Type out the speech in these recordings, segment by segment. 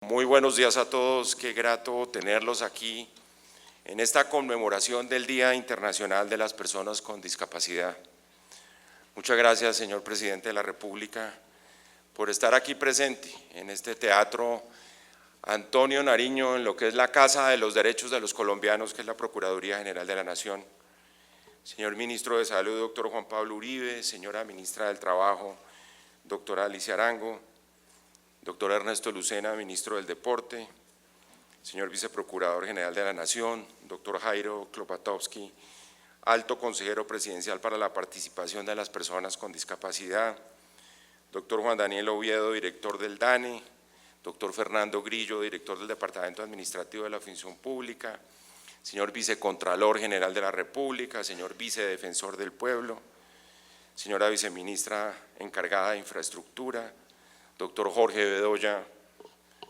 Muy buenos días a todos, qué grato tenerlos aquí en esta conmemoración del Día Internacional de las Personas con Discapacidad. Muchas gracias, señor Presidente de la República, por estar aquí presente en este Teatro Antonio Nariño, en lo que es la Casa de los Derechos de los Colombianos, que es la Procuraduría General de la Nación. Señor Ministro de Salud, doctor Juan Pablo Uribe, señora Ministra del Trabajo, doctora Alicia Arango, doctor Ernesto Lucena, Ministro del Deporte, señor Viceprocurador General de la Nación, doctor Jairo Klopatowski, Alto Consejero Presidencial para la Participación de las Personas con Discapacidad, doctor Juan Daniel Oviedo, director del DANE, doctor Fernando Grillo, director del Departamento Administrativo de la Función Pública, señor Vicecontralor General de la República, señor Vicedefensor del Pueblo, señora Viceministra encargada de Infraestructura, doctor Jorge Bedoya,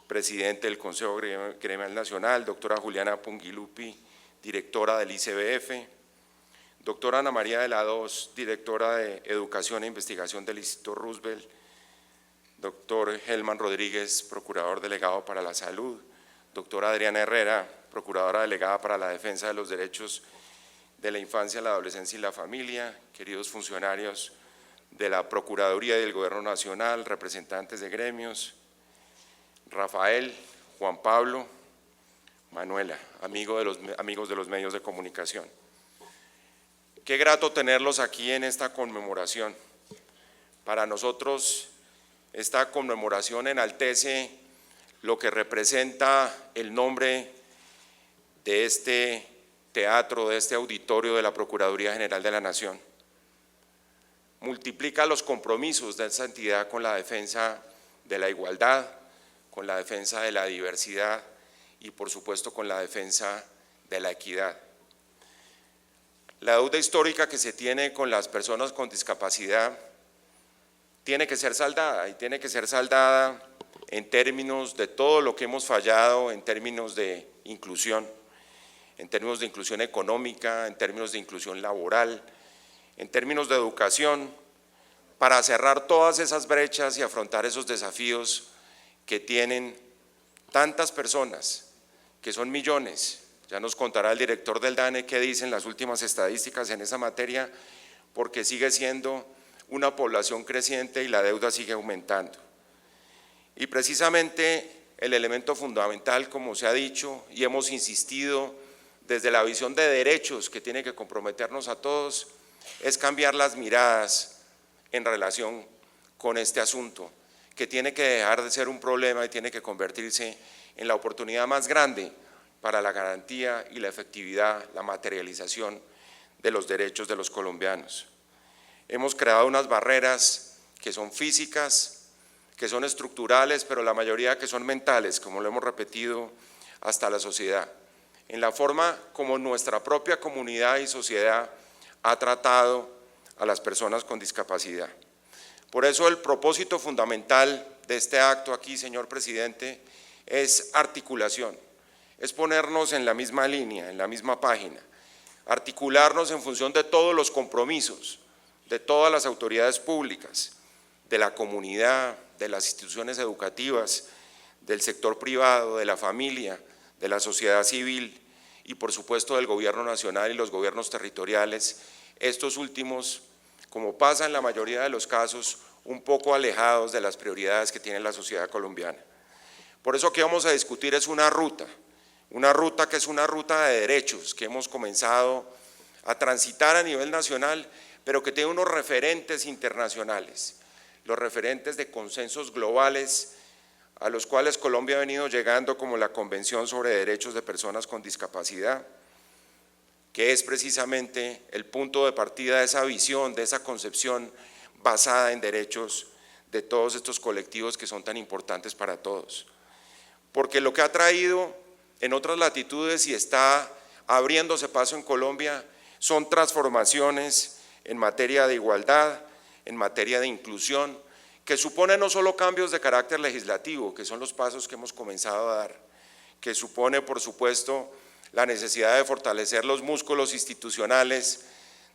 presidente del Consejo Gremial Nacional, doctora Juliana Pungilupi, directora del ICBF, doctora Ana María de la Dos, directora de Educación e Investigación del Instituto Roosevelt, doctor Helman Rodríguez, procurador delegado para la Salud, doctora Adriana Herrera, procuradora delegada para la defensa de los derechos de la infancia, la adolescencia y la familia, queridos funcionarios de la Procuraduría y del Gobierno Nacional, representantes de gremios, Rafael, Juan Pablo, Manuela, amigos de los medios de comunicación. Qué grato tenerlos aquí en esta conmemoración. Para nosotros esta conmemoración enaltece lo que representa el nombre de este teatro, de este auditorio de la Procuraduría General de la Nación. Multiplica los compromisos de esa entidad con la defensa de la igualdad, con la defensa de la diversidad y por supuesto con la defensa de la equidad. La deuda histórica que se tiene con las personas con discapacidad tiene que ser saldada y tiene que ser saldada en términos de todo lo que hemos fallado, en términos de inclusión económica, en términos de inclusión laboral, en términos de educación, para cerrar todas esas brechas y afrontar esos desafíos que tienen tantas personas, que son millones. Ya nos contará el director del DANE qué dicen las últimas estadísticas en esa materia, porque sigue siendo una población creciente y la deuda sigue aumentando. Y precisamente el elemento fundamental, como se ha dicho y hemos insistido desde la visión de derechos que tiene que comprometernos a todos, es cambiar las miradas en relación con este asunto, que tiene que dejar de ser un problema y tiene que convertirse en la oportunidad más grande para la garantía y la efectividad, la materialización de los derechos de los colombianos. Hemos creado unas barreras que son físicas, que son estructurales, pero la mayoría que son mentales, como lo hemos repetido hasta la sociedad, en la forma como nuestra propia comunidad y sociedad ha tratado a las personas con discapacidad. Por eso el propósito fundamental de este acto aquí, señor Presidente, es articulación, es ponernos en la misma línea, en la misma página, articularnos en función de todos los compromisos, de todas las autoridades públicas, de la comunidad, de las instituciones educativas, del sector privado, de la familia, de la sociedad civil y por supuesto del gobierno nacional y los gobiernos territoriales, estos últimos, como pasa en la mayoría de los casos, un poco alejados de las prioridades que tiene la sociedad colombiana. Por eso que vamos a discutir es una ruta que es una ruta de derechos que hemos comenzado a transitar a nivel nacional, pero que tiene unos referentes internacionales, los referentes de consensos globales a los cuales Colombia ha venido llegando, como la Convención sobre Derechos de Personas con Discapacidad, que es precisamente el punto de partida de esa visión, de esa concepción basada en derechos de todos estos colectivos que son tan importantes para todos. Porque lo que ha traído en otras latitudes y está abriéndose paso en Colombia son transformaciones en materia de igualdad, en materia de inclusión, que supone no solo cambios de carácter legislativo, que son los pasos que hemos comenzado a dar, que supone por supuesto la necesidad de fortalecer los músculos institucionales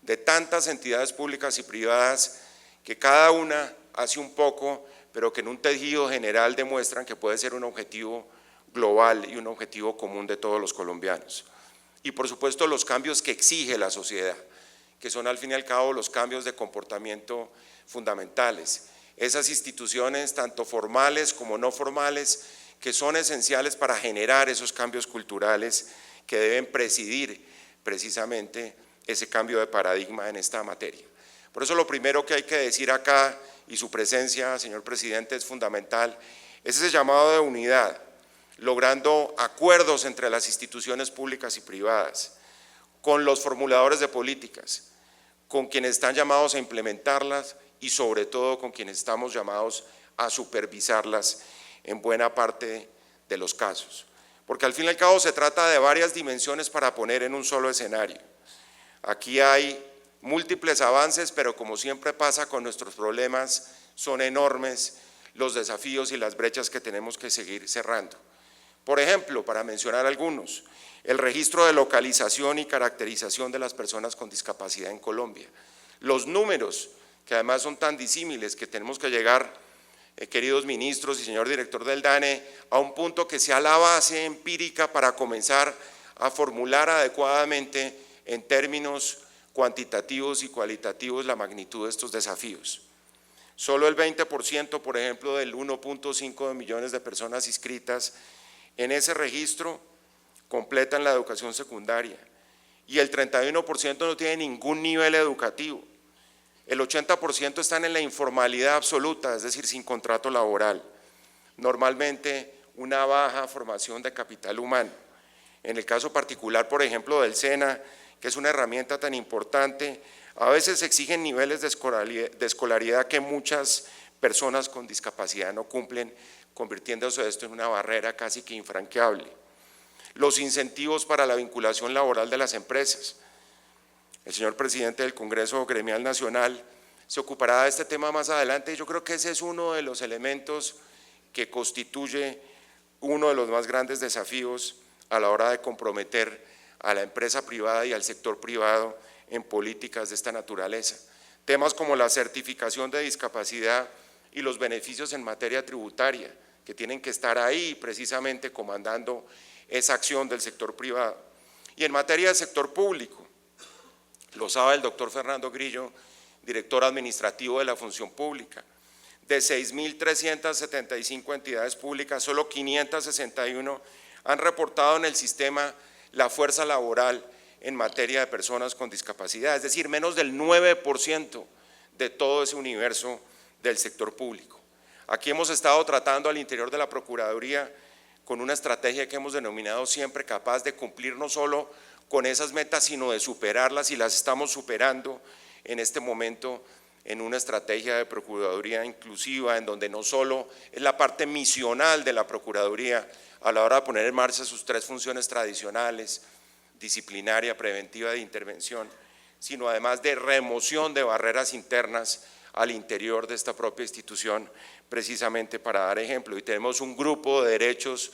de tantas entidades públicas y privadas que cada una hace un poco, pero que en un tejido general demuestran que puede ser un objetivo global y un objetivo común de todos los colombianos. Y por supuesto los cambios que exige la sociedad, que son al fin y al cabo los cambios de comportamiento fundamentales. Esas instituciones, tanto formales como no formales, que son esenciales para generar esos cambios culturales que deben presidir precisamente ese cambio de paradigma en esta materia. Por eso lo primero que hay que decir acá, y su presencia, señor presidente, es fundamental, es ese llamado de unidad, logrando acuerdos entre las instituciones públicas y privadas, con los formuladores de políticas, con quienes están llamados a implementarlas y sobre todo con quienes estamos llamados a supervisarlas en buena parte de los casos. Porque al fin y al cabo se trata de varias dimensiones para poner en un solo escenario. Aquí hay múltiples avances, pero como siempre pasa con nuestros problemas, son enormes los desafíos y las brechas que tenemos que seguir cerrando. Por ejemplo, para mencionar algunos, el registro de localización y caracterización de las personas con discapacidad en Colombia. Los números, que además son tan disímiles que tenemos que llegar, queridos ministros y señor director del DANE, a un punto que sea la base empírica para comenzar a formular adecuadamente en términos cuantitativos y cualitativos la magnitud de estos desafíos. Solo el 20%, por ejemplo, del 1.5 millones de personas inscritas en ese registro completan la educación secundaria y el 31% no tiene ningún nivel educativo. El 80% están en la informalidad absoluta, es decir, sin contrato laboral. Normalmente una baja formación de capital humano. En el caso particular, por ejemplo, del SENA, que es una herramienta tan importante, a veces exigen niveles de escolaridad que muchas personas con discapacidad no cumplen, convirtiéndose esto en una barrera casi que infranqueable. Los incentivos para la vinculación laboral de las empresas. El señor presidente del Congreso Gremial Nacional se ocupará de este tema más adelante y yo creo que ese es uno de los elementos que constituye uno de los más grandes desafíos a la hora de comprometer a la empresa privada y al sector privado en políticas de esta naturaleza. Temas como la certificación de discapacidad y los beneficios en materia tributaria, que tienen que estar ahí precisamente comandando esa acción del sector privado. Y en materia de sector público, lo sabe el doctor Fernando Grillo, director administrativo de la Función Pública, de 6.375 entidades públicas, solo 561 han reportado en el sistema la fuerza laboral en materia de personas con discapacidad, es decir, menos del 9% de todo ese universo del sector público. Aquí hemos estado tratando al interior de la Procuraduría con una estrategia que hemos denominado siempre capaz de cumplir no solo con esas metas, sino de superarlas, y las estamos superando en este momento en una estrategia de Procuraduría inclusiva, en donde no solo es la parte misional de la Procuraduría a la hora de poner en marcha sus tres funciones tradicionales, disciplinaria, preventiva e de intervención, sino además de remoción de barreras internas al interior de esta propia institución, precisamente para dar ejemplo. Y tenemos un grupo de derechos,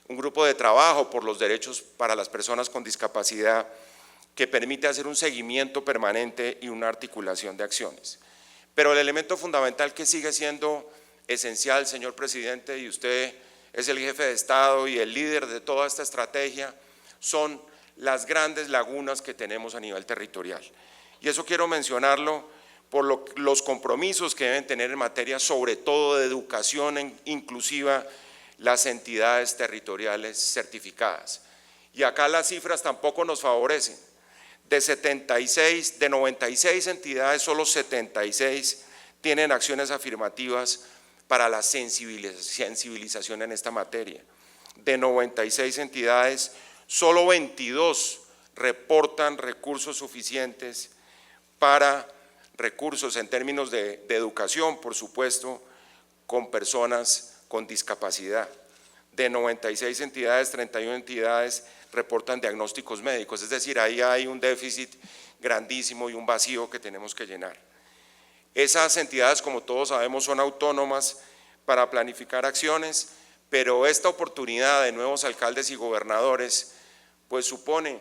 un grupo de trabajo por los derechos para las personas con discapacidad que permite hacer un seguimiento permanente y una articulación de acciones. Pero el elemento fundamental que sigue siendo esencial, señor presidente, y usted es el jefe de Estado y el líder de toda esta estrategia, son las grandes lagunas que tenemos a nivel territorial. Y eso quiero mencionarlo por los compromisos que deben tener en materia, sobre todo de educación inclusiva, las entidades territoriales certificadas. Y acá las cifras tampoco nos favorecen. De 96 entidades, solo 76 tienen acciones afirmativas para la sensibilización en esta materia. De 96 entidades, solo 22 reportan recursos suficientes para recursos en términos de educación, por supuesto, con personas con discapacidad. De 96 entidades, 31 entidades reportan diagnósticos médicos, es decir, ahí hay un déficit grandísimo y un vacío que tenemos que llenar. Esas entidades, como todos sabemos, son autónomas para planificar acciones, pero esta oportunidad de nuevos alcaldes y gobernadores pues supone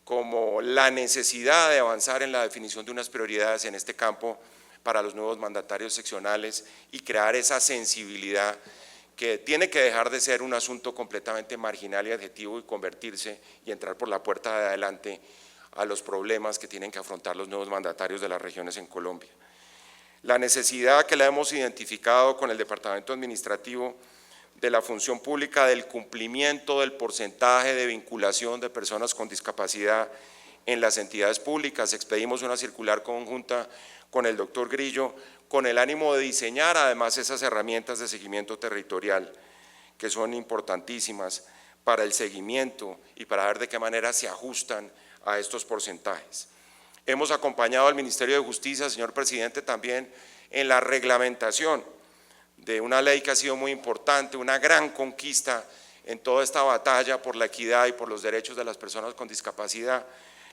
como la necesidad de avanzar en la definición de unas prioridades en este campo para los nuevos mandatarios seccionales y crear esa sensibilidad que tiene que dejar de ser un asunto completamente marginal y adjetivo y convertirse y entrar por la puerta de adelante a los problemas que tienen que afrontar los nuevos mandatarios de las regiones en Colombia. La necesidad que la hemos identificado con el Departamento Administrativo de la Función Pública del cumplimiento del porcentaje de vinculación de personas con discapacidad en las entidades públicas. Expedimos una circular conjunta con el doctor Grillo con el ánimo de diseñar además esas herramientas de seguimiento territorial que son importantísimas para el seguimiento y para ver de qué manera se ajustan a estos porcentajes. Hemos acompañado al Ministerio de Justicia, señor presidente, también en la reglamentación de una ley que ha sido muy importante, una gran conquista en toda esta batalla por la equidad y por los derechos de las personas con discapacidad,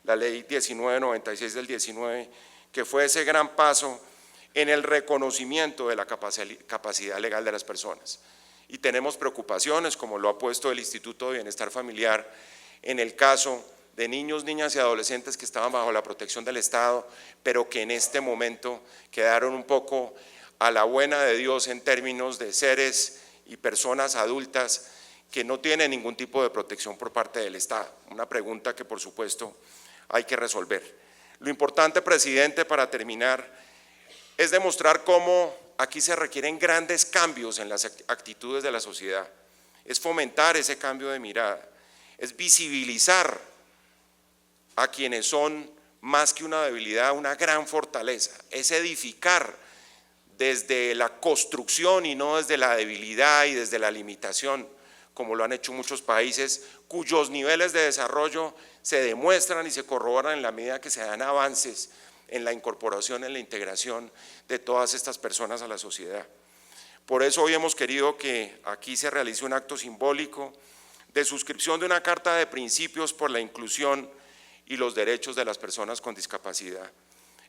la ley 1996 del 19, que fue ese gran paso en el reconocimiento de la capacidad legal de las personas. Y tenemos preocupaciones, como lo ha puesto el Instituto de Bienestar Familiar, en el caso de niños, niñas y adolescentes que estaban bajo la protección del Estado, pero que en este momento quedaron un poco a la buena de Dios en términos de seres y personas adultas que no tienen ningún tipo de protección por parte del Estado. Una pregunta que por supuesto hay que resolver. Lo importante, presidente, para terminar, es demostrar cómo aquí se requieren grandes cambios en las actitudes de la sociedad, es fomentar ese cambio de mirada, es visibilizar a quienes son más que una debilidad, una gran fortaleza, es edificar desde la construcción y no desde la debilidad y desde la limitación, como lo han hecho muchos países cuyos niveles de desarrollo se demuestran y se corroboran en la medida que se dan avances en la incorporación, en la integración de todas estas personas a la sociedad. Por eso hoy hemos querido que aquí se realice un acto simbólico de suscripción de una carta de principios por la inclusión y los derechos de las personas con discapacidad.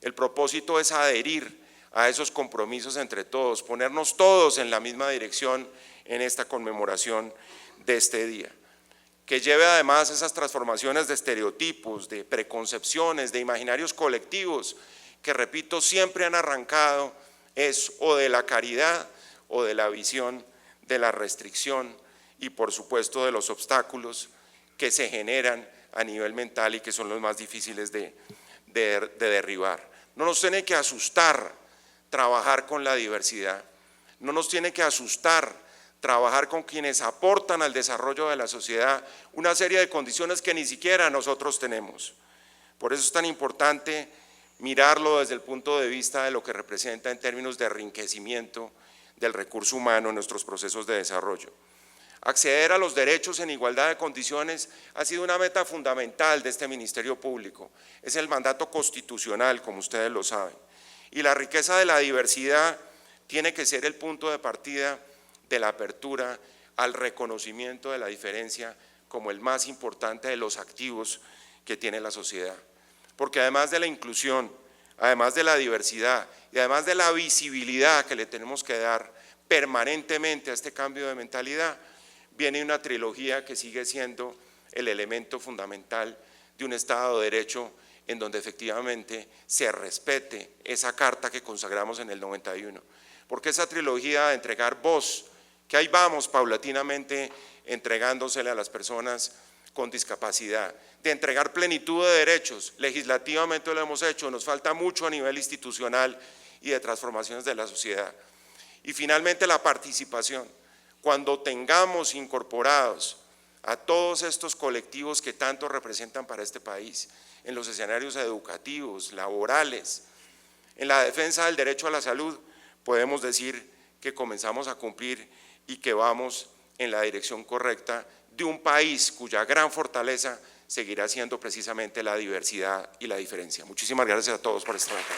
El propósito es adherir a esos compromisos entre todos, ponernos todos en la misma dirección en esta conmemoración de este día, que lleve además esas transformaciones de estereotipos, de preconcepciones, de imaginarios colectivos, que repito, siempre han arrancado es o de la caridad o de la visión de la restricción y por supuesto de los obstáculos que se generan a nivel mental y que son los más difíciles de derribar. No nos tiene que asustar trabajar con la diversidad, no nos tiene que asustar trabajar con quienes aportan al desarrollo de la sociedad una serie de condiciones que ni siquiera nosotros tenemos. Por eso es tan importante mirarlo desde el punto de vista de lo que representa en términos de enriquecimiento del recurso humano en nuestros procesos de desarrollo. Acceder a los derechos en igualdad de condiciones ha sido una meta fundamental de este Ministerio Público, es el mandato constitucional, como ustedes lo saben, y la riqueza de la diversidad tiene que ser el punto de partida de la apertura al reconocimiento de la diferencia como el más importante de los activos que tiene la sociedad. Porque además de la inclusión, además de la diversidad y además de la visibilidad que le tenemos que dar permanentemente a este cambio de mentalidad, viene una trilogía que sigue siendo el elemento fundamental de un Estado de Derecho en donde efectivamente se respete esa carta que consagramos en el 91. Porque esa trilogía de entregar voz, que ahí vamos paulatinamente entregándosele a las personas con discapacidad, de entregar plenitud de derechos, legislativamente lo hemos hecho, nos falta mucho a nivel institucional y de transformaciones de la sociedad. Y finalmente la participación, cuando tengamos incorporados a todos estos colectivos que tanto representan para este país, en los escenarios educativos, laborales, en la defensa del derecho a la salud, podemos decir que comenzamos a cumplir y que vamos en la dirección correcta de un país cuya gran fortaleza seguirá siendo precisamente la diversidad y la diferencia. Muchísimas gracias a todos por estar acá.